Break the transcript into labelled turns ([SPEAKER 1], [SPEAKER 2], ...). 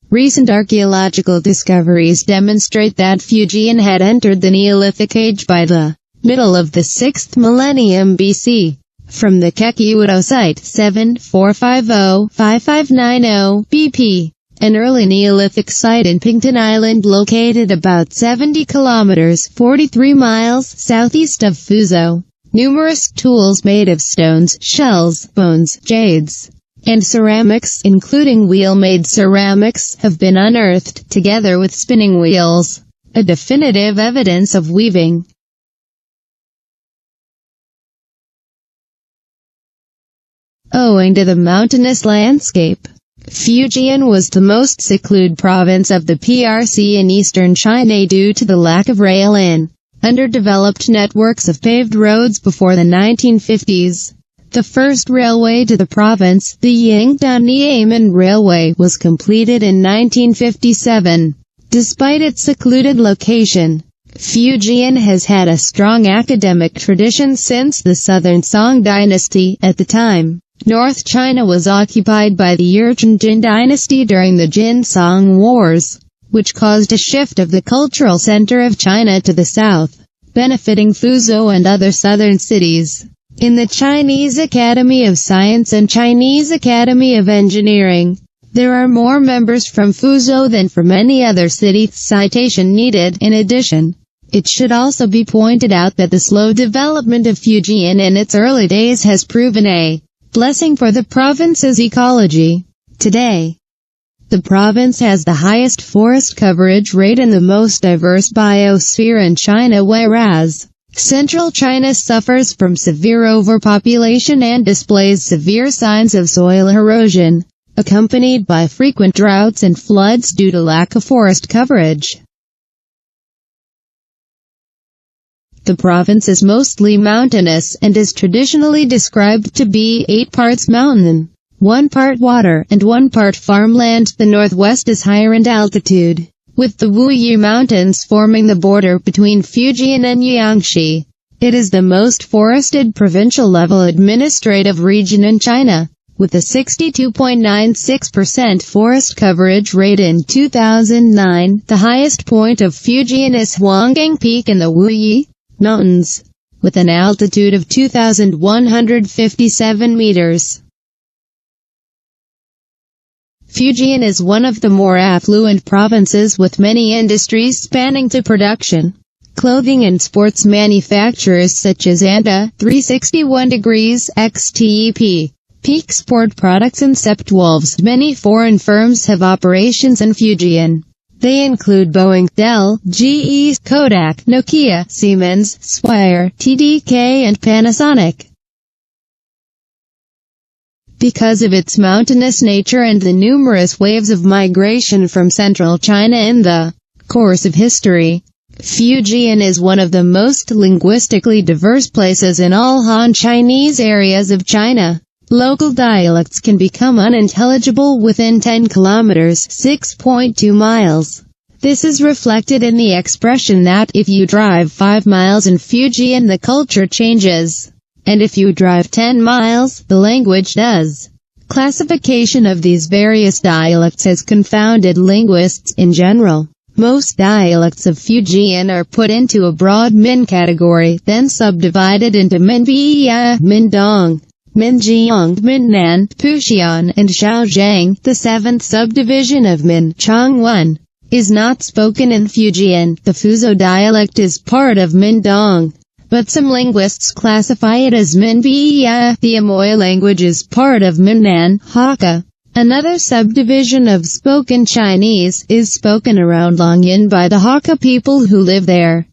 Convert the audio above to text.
[SPEAKER 1] Recent archaeological discoveries demonstrate that FuJian had entered the Neolithic Age by the middle of the 6th millennium BC. From the Kekiwado site 7450-5590 BP, an early Neolithic site in Pington Island located about 70 kilometers 43 miles southeast of Fuzhou. Numerous tools made of stones, shells, bones, jades, and ceramics, including wheel-made ceramics, have been unearthed, together with spinning wheels, a definitive evidence of weaving. Owing to the mountainous landscape, FuJian was the most secluded province of the PRC in eastern China due to the lack of rail and underdeveloped networks of paved roads before the 1950s. The first railway to the province, the Yingdan-Niamen Railway, was completed in 1957. Despite its secluded location, FuJian has had a strong academic tradition since the Southern Song dynasty. At the time, North China was occupied by the Jin dynasty during the Jin-Song Wars, which caused a shift of the cultural center of China to the south, benefiting Fuzhou and other southern cities. In the Chinese Academy of Science and Chinese Academy of Engineering, there are more members from Fuzhou than from any other city. Citation needed. In addition, it should also be pointed out that the slow development of FuJian in its early days has proven a blessing for the province's ecology. Today, the province has the highest forest coverage rate and the most diverse biosphere in China, whereas Central China suffers from severe overpopulation and displays severe signs of soil erosion, accompanied by frequent droughts and floods due to lack of forest coverage. The province is mostly mountainous, and is traditionally described to be 8 parts mountain, 1 part water, and 1 part farmland. The northwest is higher in altitude, with the Wuyi Mountains forming the border between FuJian and Jiangxi. It is the most forested provincial-level administrative region in China, with a 62.96% forest coverage rate in 2009. The highest point of FuJian is Huanggang Peak in the Wuyi Mountains, with an altitude of 2,157 meters. FuJian is one of the more affluent provinces with many industries spanning to production, clothing and sports manufacturers such as Anda, 361 Degrees, XTEP, Peak Sport Products and Septwolves. Many foreign firms have operations in FuJian. They include Boeing, Dell, GE, Kodak, Nokia, Siemens, Swire, TDK and Panasonic. Because of its mountainous nature and the numerous waves of migration from central China in the course of history, FuJian is one of the most linguistically diverse places in all Han Chinese areas of China. Local dialects can become unintelligible within 10 kilometers, 6.2 miles. This is reflected in the expression that, if you drive 5 miles in FuJian the culture changes, and if you drive 10 miles, the language does. Classification of these various dialects has confounded linguists in general. Most dialects of FuJian are put into a broad Min category, then subdivided into Minbiya, Mindong, Minjiang, Minnan, Puxian, and Shaojiang. The 7th subdivision of Min, Chongwen, is not spoken in FuJian. The Fuzhou dialect is part of Mindong, but some linguists classify it as Minbiya. The Amoy language is part of Minnan, Hakka. Another subdivision of spoken Chinese is spoken around Longyan by the Hakka people who live there.